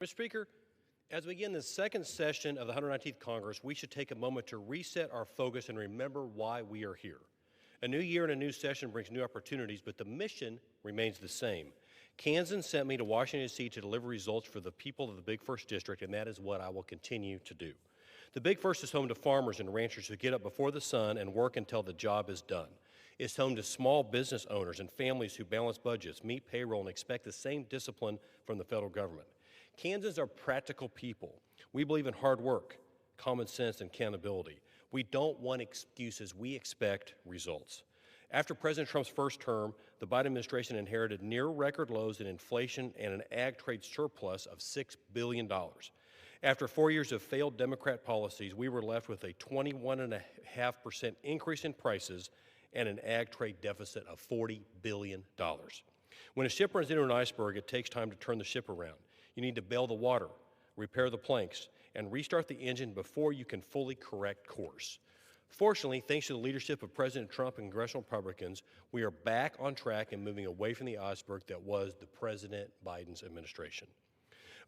Mr. Speaker, as we begin the second session of the 119th Congress, we should take a moment to reset our focus and remember why we are here. A new year and a new session brings new opportunities, but the mission remains the same. Kansas sent me to Washington, D.C. to deliver results for the people of the Big First District, and that is what I will continue to do. The Big First is home to farmers and ranchers who get up before the sun and work until the job is done. It's home to small business owners and families who balance budgets, meet payroll, and expect the same discipline from the federal government. Kansans are practical people. We believe in hard work, common sense, and accountability. We don't want excuses. We expect results. After President Trump's first term, the Biden administration inherited near record lows in inflation and an ag trade surplus of $6 billion. After 4 years of failed Democrat policies, we were left with a 21.5% increase in prices and an ag trade deficit of $40 billion. When a ship runs into an iceberg, it takes time to turn the ship around. You need to bail the water, repair the planks, and restart the engine before you can fully correct course. Fortunately, thanks to the leadership of President Trump and congressional Republicans, we are back on track and moving away from the iceberg that was the President Biden's administration.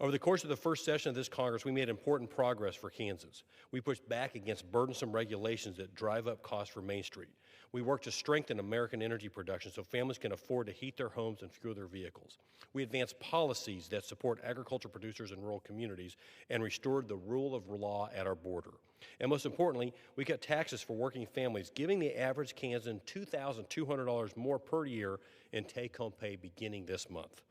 Over the course of the first session of this Congress, we made important progress for Kansas. We pushed back against burdensome regulations that drive up costs for Main Street. We worked to strengthen American energy production so families can afford to heat their homes and fuel their vehicles. We advanced policies that support agriculture producers in rural communities and restored the rule of law at our border. And most importantly, we cut taxes for working families, giving the average Kansan $2,200 more per year in take-home pay beginning this month.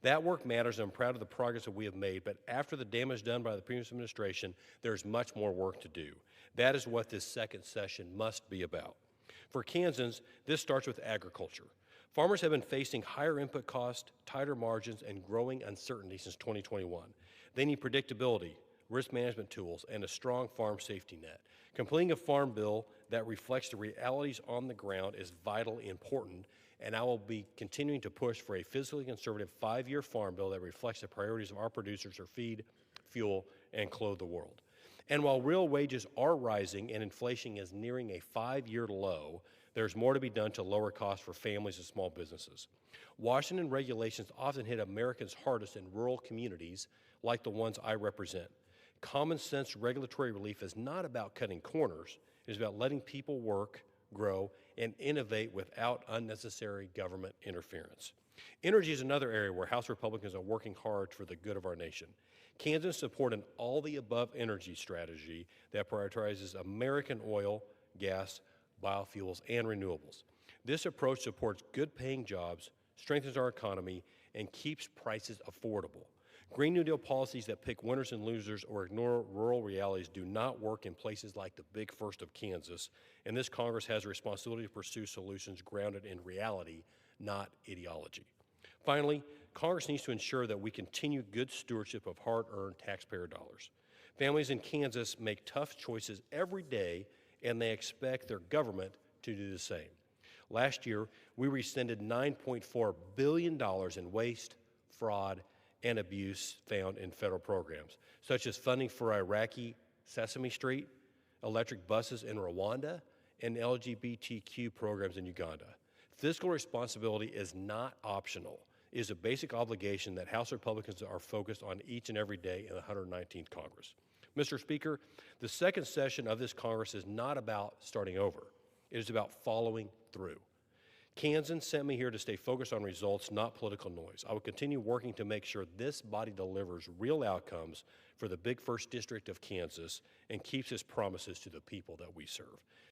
That work matters, and I'm proud of the progress that we have made, but after the damage done by the previous administration, there's much more work to do. That is what this second session must be about. For Kansans, this starts with agriculture. Farmers have been facing higher input costs, tighter margins, and growing uncertainty since 2021. They need predictability, risk management tools, and a strong farm safety net. Completing a farm bill that reflects the realities on the ground is vitally important, and I will be continuing to push for a fiscally conservative 5-year farm bill that reflects the priorities of our producers to feed, fuel, and clothe the world. And while real wages are rising and inflation is nearing a 5-year low, there's more to be done to lower costs for families and small businesses. Washington regulations often hit Americans hardest in rural communities like the ones I represent. Common sense regulatory relief is not about cutting corners. It is about letting people work, grow, and innovate without unnecessary government interference. Energy is another area where House Republicans are working hard for the good of our nation. Kansans support an all-the-above energy strategy that prioritizes American oil, gas, biofuels, and renewables. This approach supports good-paying jobs, strengthens our economy, and keeps prices affordable. Green New Deal policies that pick winners and losers or ignore rural realities do not work in places like the Big First of Kansas, and this Congress has a responsibility to pursue solutions grounded in reality, not ideology. Finally, Congress needs to ensure that we continue good stewardship of hard-earned taxpayer dollars. Families in Kansas make tough choices every day, and they expect their government to do the same. Last year, we rescinded $9.4 billion in waste, fraud, and abuse found in federal programs, such as funding for Iraqi Sesame Street, electric buses in Rwanda, and LGBTQ programs in Uganda. Fiscal responsibility is not optional. It is a basic obligation that House Republicans are focused on each and every day in the 119th Congress. Mr. Speaker, the second session of this Congress is not about starting over. It is about following through. Kansans sent me here to stay focused on results, not political noise. I will continue working to make sure this body delivers real outcomes for the Big First District of Kansas and keeps its promises to the people that we serve.